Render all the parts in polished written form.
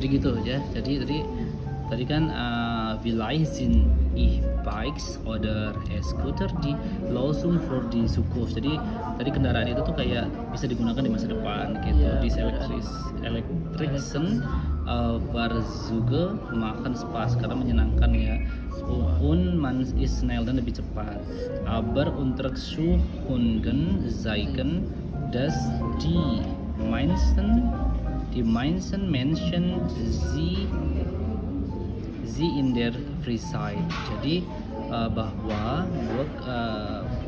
Jadi gitu ya. Jadi tadi kan vielleicht sind E-bikes oder scooter die Lösung für die Zukunft. Jadi tadi kendaraan itu tuh kayak bisa digunakan di masa depan gitu. Iya, Di elektriksen Versuche machen Spaß karena menyenangkan ya. Und man ist schnell dan lebih cepat. Aber Untersuchungen zeigen, dass die meisten Menschen sie in der Freizeit. Jadi bahwa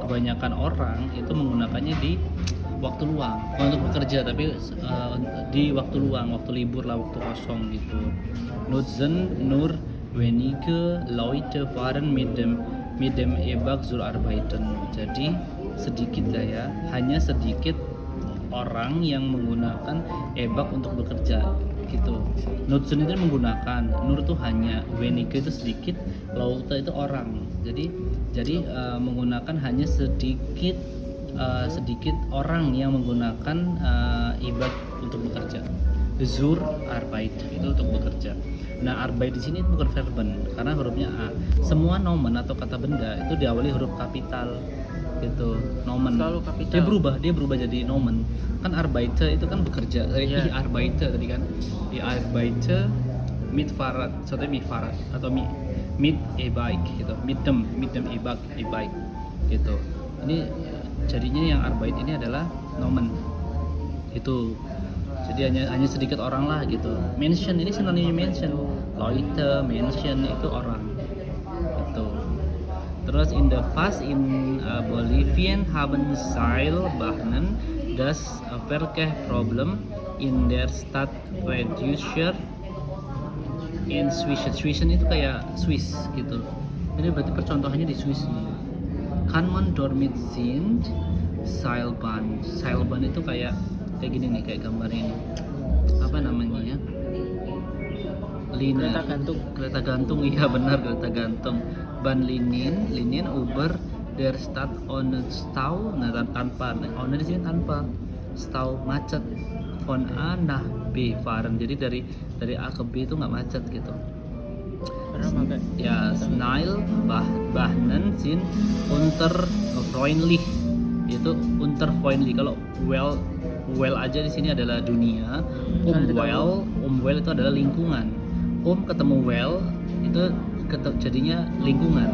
kebanyakan orang itu menggunakannya di waktu luang, bukan untuk bekerja tapi di waktu luang, waktu libur lah, waktu kosong gitu. Nutzen nur wenige Leute fahren mit dem E-Bike zur arbeiten. Jadi sedikit lah ya, hanya sedikit orang yang menggunakan e-bike untuk bekerja gitu. Nutzen itu menggunakan, nur itu hanya, wenige itu sedikit, Leute itu orang. Jadi menggunakan hanya sedikit orang yang menggunakan e-bike untuk bekerja. Zur Arbeit itu untuk bekerja. Nah, Arbeit di sini bukan verben karena hurufnya A. Semua nomen atau kata benda itu diawali huruf kapital gitu. Nomen. Selalu kapital. Dia berubah jadi nomen. Kan Arbeiter itu kan bekerja. Yeah. Arbeiter tadi kan. Die Arbeiter mit Fahrrad, contohnya mit Fahrrad atau mit e-bike gitu. Mit dem e-bike gitu. Ini jadinya yang Arbeit ini adalah nomen. Itu. Jadi hanya sedikit orang lah gitu. Mention ini sinonim mention. Leute, mention itu orang. Itu. Terus in the past in Bolivien haben Seilbahnen das Verkehrsproblem in der Stadt reduziert. In Swiss itu kayak Swiss gitu. Ini berarti percontohannya di Swiss. Kann man damit sind Seilbahn itu kayak gini nih, kayak gambar ini. Apa namanya ya? Liner. Kereta gantung, iya benar, kereta gantung. Bahnlinien über der Stadt ohne Stau, nah tanpa, ohne di sini tanpa Stau, macet. Von A nach B fahren, jadi dari A ke B itu nggak macet gitu. Karena pakai Ya, Bahnen sind unterfreundlich, itu unterfreundlich. Kalau well aja di sini adalah dunia. Well itu adalah lingkungan. Ketemu well itu jadinya lingkungan.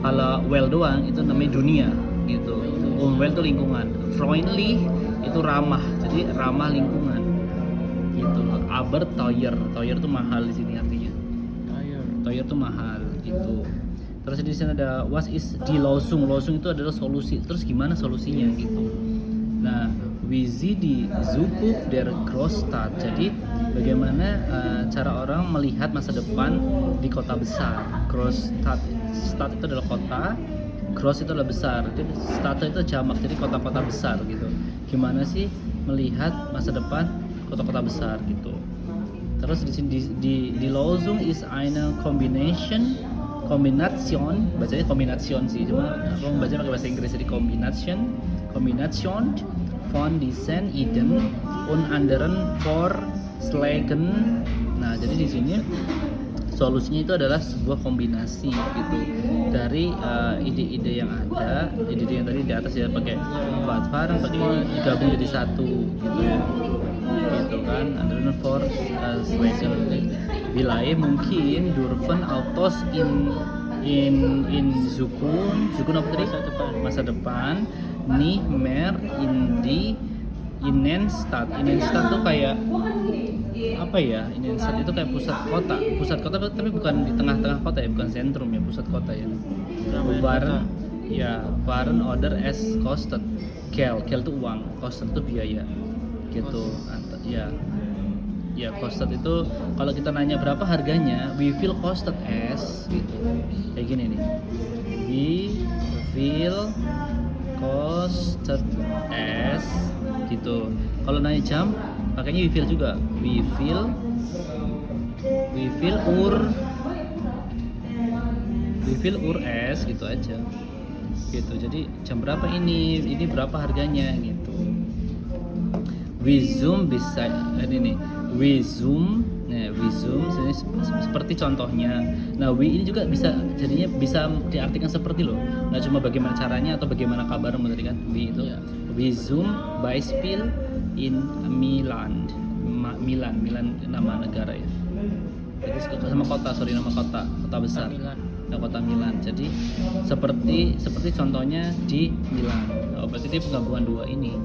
Kalau well doang itu namanya dunia gitu. Well itu lingkungan. Freundly itu ramah, jadi ramah lingkungan gitu. Aber teuer itu mahal di sini artinya. Teuer itu mahal gitu. Terus di sini ada was is die Lösung itu adalah solusi. Terus gimana solusinya gitu. Nah, wie sie die Zukunft der Großstadt. Jadi bagaimana cara orang melihat masa depan di kota besar. Großstadt, Stadt itu adalah kota, Groß itu adalah besar. Jadi Stadt itu jamak, jadi kota-kota besar gitu. Gimana sih melihat masa depan kota-kota besar gitu. Terus di sini di Lösung is eine Kombination, bacanya Kombination sih, cuma aku membaca pakai bahasa Inggris, jadi Kombination von diesen Ideen und anderen Vorschlägen. Nah, jadi di sini solusinya itu adalah sebuah kombinasi gitu dari ide-ide yang ada, ide-ide yang tadi di atas ya pakai Fahren pakai gabung jadi satu gitu kan. Anderen Vorschlägen Bilai mungkin dürfen Autos in Zukunft apa tadi? Masa depan nih mer in die Innenstadt tuh kayak apa ya? Innenstadt itu kayak pusat kota tapi bukan di tengah-tengah kota ya, bukan sentrum ya, pusat kota ya. Waren order as kostet. Kel itu uang, kostet itu biaya gitu. Ya kostet itu kalau kita nanya berapa harganya, we feel kostet as gitu. Kayak gini nih. We feel kostet as gitu. Kalau nanya jam pakainya we feel juga. We feel ur as gitu aja. Gitu. Jadi jam berapa ini berapa harganya gitu. We zoom bisa ini nih. We zoom we zoom ini seperti contohnya. Nah, we ini juga bisa jadinya bisa diartikan seperti loh, nggak cuma bagaimana caranya atau bagaimana kabarmu tadi kan. We itu Iya. we zoom by spiel in Milan. Milan nama negara ya. Jadi sama kota, kota besar. Milan. Nah, kota Milan. Jadi seperti contohnya di Milan. Oh, berarti dia penggabungan dua ini.